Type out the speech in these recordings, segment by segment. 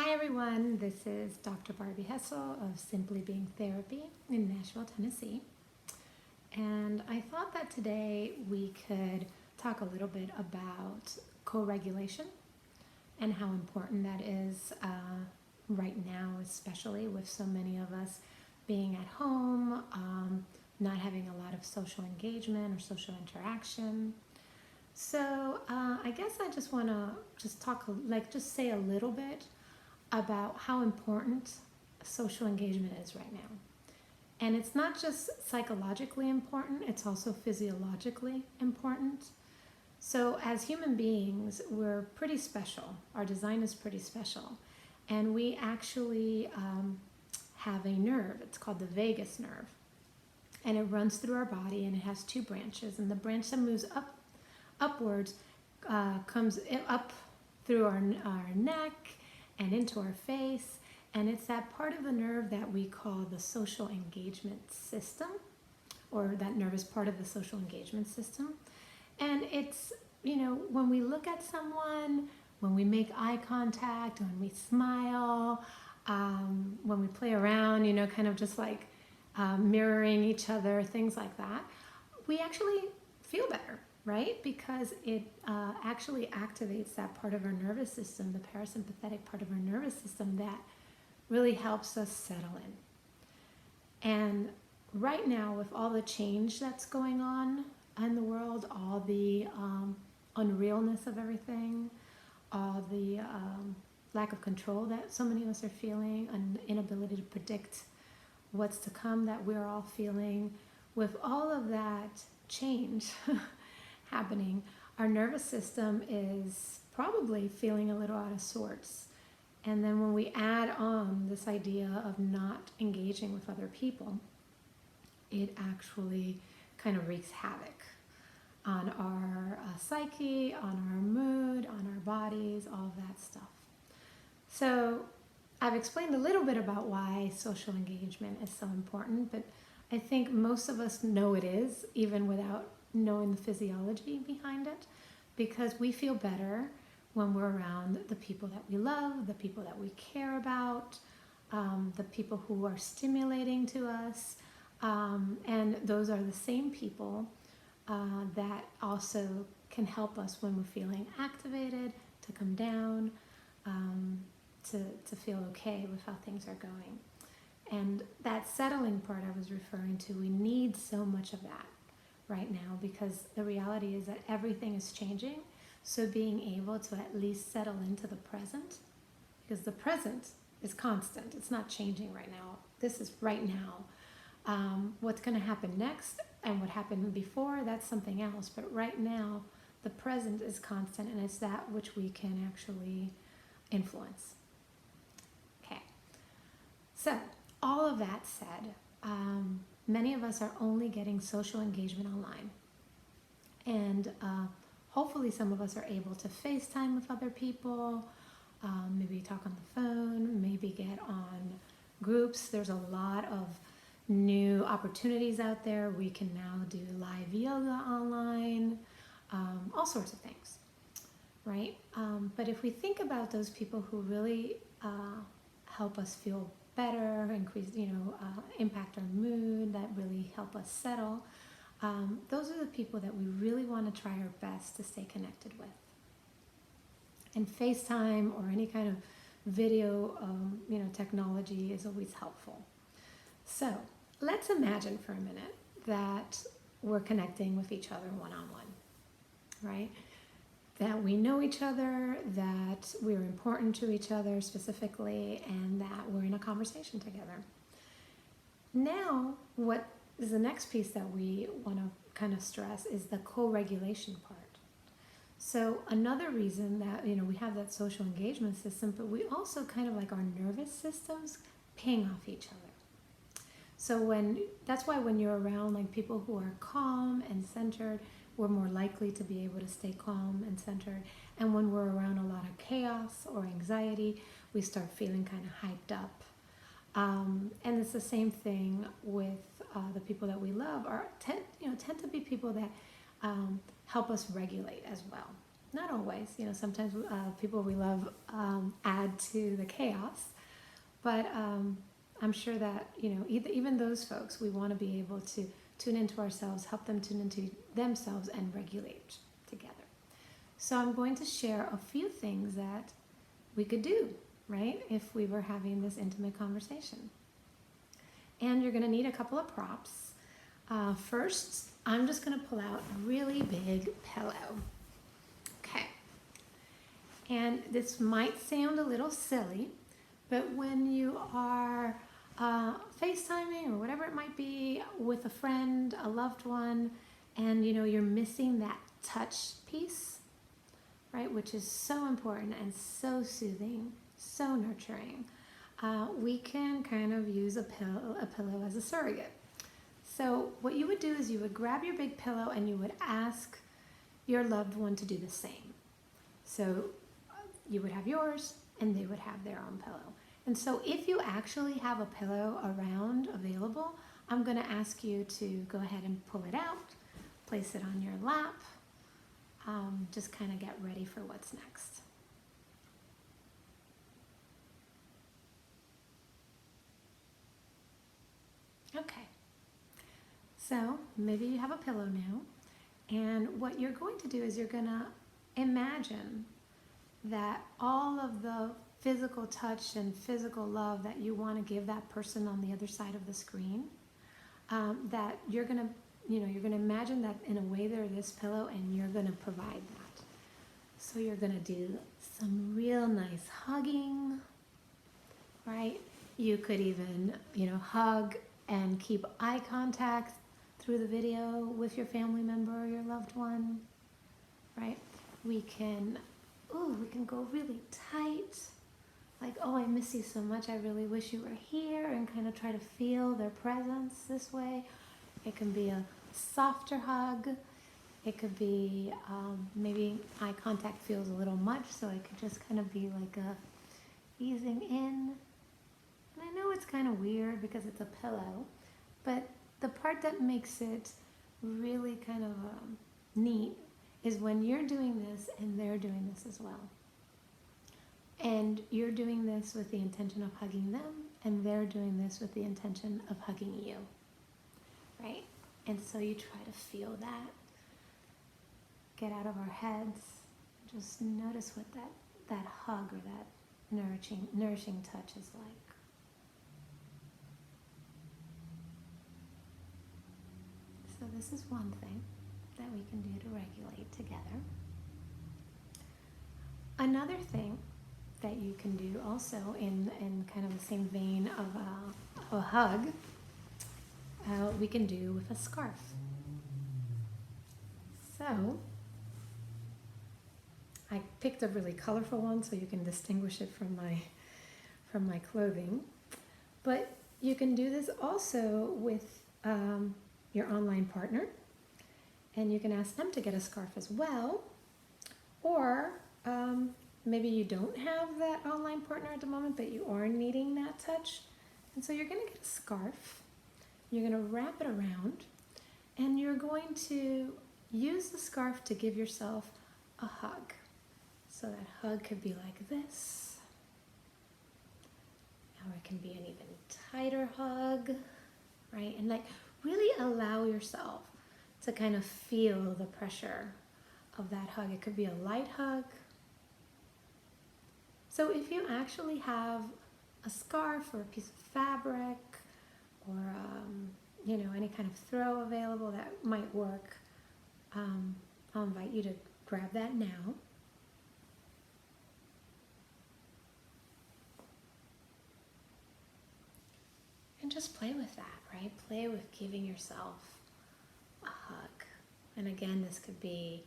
Hi everyone, this is Dr. Barbie Hessel of Simply Being Therapy in Nashville, Tennessee. And I thought that today we could talk a little bit about co-regulation and how important that is right now, especially with so many of us being at home, not having a lot of social engagement or social interaction. So I guess I just want to just say a little bit about how important social engagement is right now. And it's not just psychologically important, it's also physiologically important. So as human beings, we're pretty special. Our design is pretty special. And we actually have a nerve. It's called the vagus nerve. And it runs through our body and it has two branches. And the branch that moves upwards comes up through our neck and into our face, and it's that part of the nerve that we call the social engagement system, or that nerve is part of the social engagement system. And it's, when we look at someone, when we make eye contact, when we smile, when we play around, kind of just like mirroring each other, things like that, we actually feel better. Right? Because it actually activates that part of our nervous system, the parasympathetic part of our nervous system that really helps us settle in. And right now, with all the change that's going on in the world, all the unrealness of everything, all the lack of control that so many of us are feeling, an inability to predict what's to come that we're all feeling, with all of that change happening, our nervous system is probably feeling a little out of sorts. And then when we add on this idea of not engaging with other people, it actually kind of wreaks havoc on our psyche, on our mood, on our bodies, all of that stuff. So I've explained a little bit about why social engagement is so important, but I think most of us know it is, even without knowing the physiology behind it, because we feel better when we're around the people that we love, the people that we care about, the people who are stimulating to us, and those are the same people that also can help us when we're feeling activated, to come down, to feel okay with how things are going. And that settling part I was referring to, we need so much of that right now, because the reality is that everything is changing. So being able to at least settle into the present, because the present is constant, it's not changing right now. This is right now. What's going to happen next and what happened before, that's something else. But right now, the present is constant, and it's that which we can actually influence. Okay. So all of that said, many of us are only getting social engagement online. And hopefully some of us are able to FaceTime with other people, maybe talk on the phone, maybe get on groups. There's a lot of new opportunities out there. We can now do live yoga online, all sorts of things, right? But if we think about those people who really help us feel better, increase, impact our mood, that really help us settle, those are the people that we really want to try our best to stay connected with. And FaceTime or any kind of video, technology is always helpful. So let's imagine for a minute that we're connecting with each other one-on-one, right? That we know each other, that we're important to each other specifically, and that we're in a conversation together. Now, what is the next piece that we want to kind of stress is the co-regulation part. So another reason that, we have that social engagement system, but we also kind of like our nervous systems ping off each other. So that's why when you're around like people who are calm and centered, we're more likely to be able to stay calm and centered. And when we're around a lot of chaos or anxiety, we start feeling kind of hyped up. And it's the same thing with the people that we love, tend to be people that help us regulate as well. Not always, sometimes people we love add to the chaos, but I'm sure that, even those folks, we want to be able to tune into ourselves, help them tune into themselves and regulate together. So I'm going to share a few things that we could do, right, if we were having this intimate conversation. And you're going to need a couple of props. First, I'm just going to pull out a really big pillow. Okay. And this might sound a little silly, but when you are FaceTiming or whatever it might be with a friend, a loved one, and you're missing that touch piece, right, which is so important and so soothing, so nurturing, we can kind of use a pillow as a surrogate. So what you would do is you would grab your big pillow and you would ask your loved one to do the same. So you would have yours and they would have their own pillow. And so if you actually have a pillow around available, I'm going to ask you to go ahead and pull it out, place it on your lap, just kind of get ready for what's next. Okay, so maybe you have a pillow now, and what you're going to do is you're going to imagine that all of the physical touch and physical love that you want to give that person on the other side of the screen, that you're going to imagine that in a way they're this pillow and you're going to provide that. So you're going to do some real nice hugging, right? You could even, hug and keep eye contact through the video with your family member or your loved one, right? We can go really tight, like, oh, I miss you so much, I really wish you were here, and kind of try to feel their presence this way. It can be a softer hug. It could be maybe eye contact feels a little much, so it could just kind of be like a easing in. And I know it's kind of weird because it's a pillow, but the part that makes it really kind of neat is when you're doing this and they're doing this as well. And you're doing this with the intention of hugging them, and they're doing this with the intention of hugging you, right? And so you try to feel that, get out of our heads, just notice what that hug or that nourishing touch is like. So this is one thing that we can do to regulate together. Another thing that you can do also in kind of the same vein of a hug, we can do with a scarf. So I picked a really colorful one so you can distinguish it from my clothing. But you can do this also with your online partner, and you can ask them to get a scarf as well, or maybe you don't have that online partner at the moment, but you are needing that touch. And so you're going to get a scarf, you're going to wrap it around, and you're going to use the scarf to give yourself a hug. So that hug could be like this, or it can be an even tighter hug, right? And like really allow yourself to kind of feel the pressure of that hug. It could be a light hug. So if you actually have a scarf or a piece of fabric or any kind of throw available that might work, I'll invite you to grab that now. And just play with that, right? Play with giving yourself a hug. And again, this could be,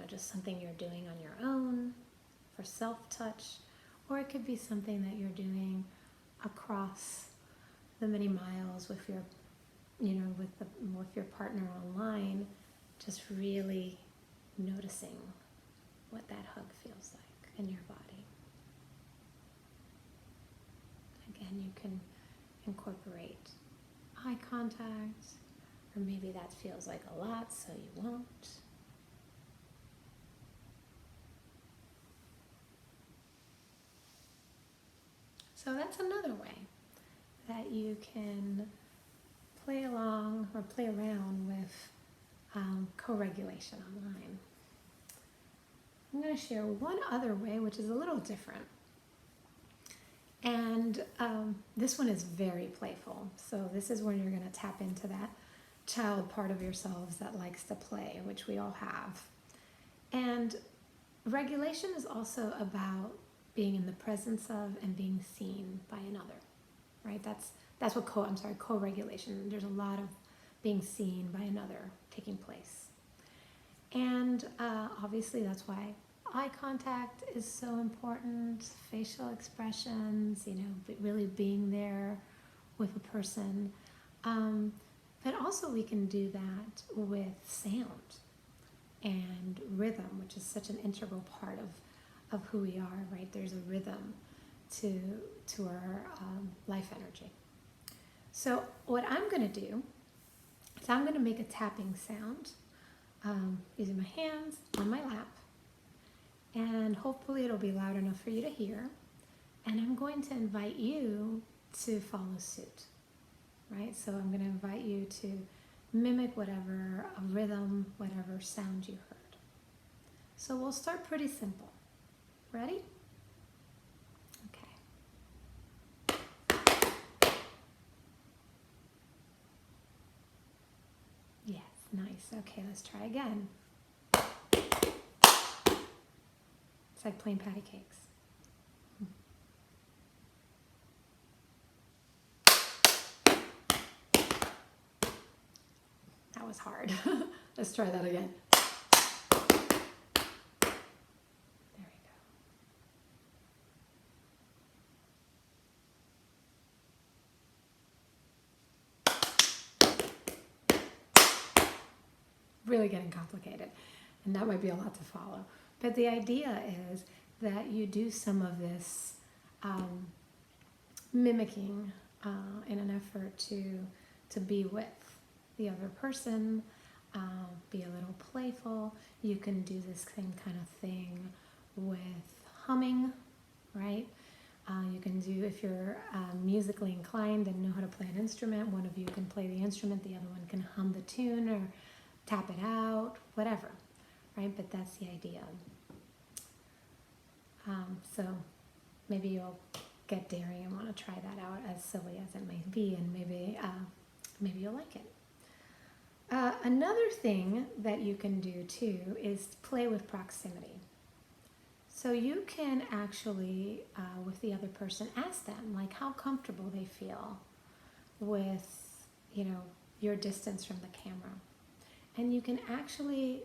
just something you're doing on your own for self-touch, or it could be something that you're doing across the many miles with your, with your partner online, just really noticing what that hug feels like in your body. Again, you can incorporate eye contact, or maybe that feels like a lot, so you won't. So that's another way that you can play along or play around with co-regulation online. I'm going to share one other way, which is a little different. And this one is very playful. So this is when you're going to tap into that child part of yourselves that likes to play, which we all have. And regulation is also about being in the presence of and being seen by another, right? That's what co-regulation. There's a lot of being seen by another taking place. And obviously that's why eye contact is so important, facial expressions, really being there with a person. But also we can do that with sound and rhythm, which is such an integral part of who we are, right? There's a rhythm to our life energy. So what I'm going to do is I'm going to make a tapping sound using my hands on my lap, and hopefully it'll be loud enough for you to hear, and I'm going to invite you to follow suit, right? So I'm going to invite you to mimic whatever rhythm, whatever sound you heard. So we'll start pretty simple. Ready? Okay. Yes, nice. Okay, let's try again. It's like playing patty cakes. That was hard. Let's try that again. There we go. Really getting complicated, and that might be a lot to follow. But the idea is that you do some of this mimicking in an effort to be with the other person, be a little playful. You can do this same kind of thing with humming, right? You can do, if you're musically inclined and know how to play an instrument, one of you can play the instrument, the other one can hum the tune or tap it out, whatever, right? But that's the idea. So maybe you'll get daring and want to try that out, as silly as it may be, and maybe you'll like it. Another thing that you can do too is play with proximity. So you can actually, with the other person, ask them like how comfortable they feel with, your distance from the camera. And you can actually,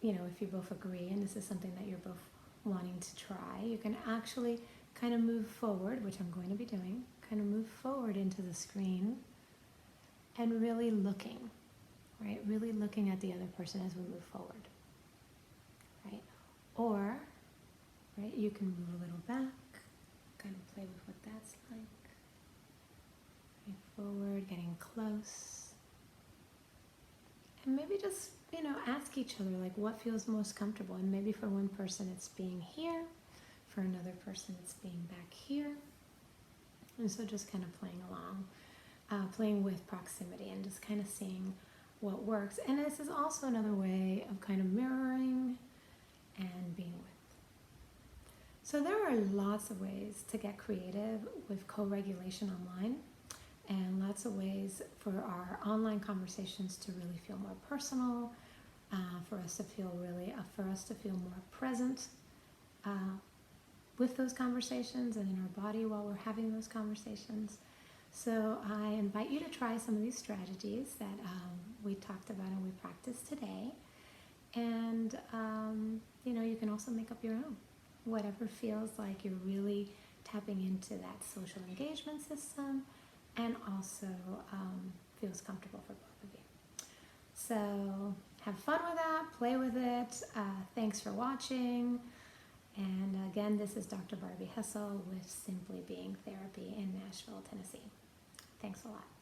if you both agree, and this is something that you're both wanting to try, you can actually kind of move forward, which I'm going to be doing, kind of move forward into the screen and really looking, right? Really looking at the other person as we move forward, right? Or, right, you can move a little back, kind of play with what that's like. Right, forward, getting close. And maybe just, ask each other like what feels most comfortable. And maybe for one person it's being here, for another person it's being back here. And so just kind of playing along, playing with proximity and just kind of seeing what works. And this is also another way of kind of mirroring and being with. So there are lots of ways to get creative with co-regulation online, and lots of ways for our online conversations to really feel more personal, for us to feel more present with those conversations and in our body while we're having those conversations. So I invite you to try some of these strategies that we talked about and we practiced today. And, you can also make up your own, whatever feels like you're really tapping into that social engagement system and also feels comfortable for both of you. So have fun with that, play with it. Thanks for watching. And again, this is Dr. Barbie Hessel with Simply Being Therapy in Nashville, Tennessee. Thanks a lot.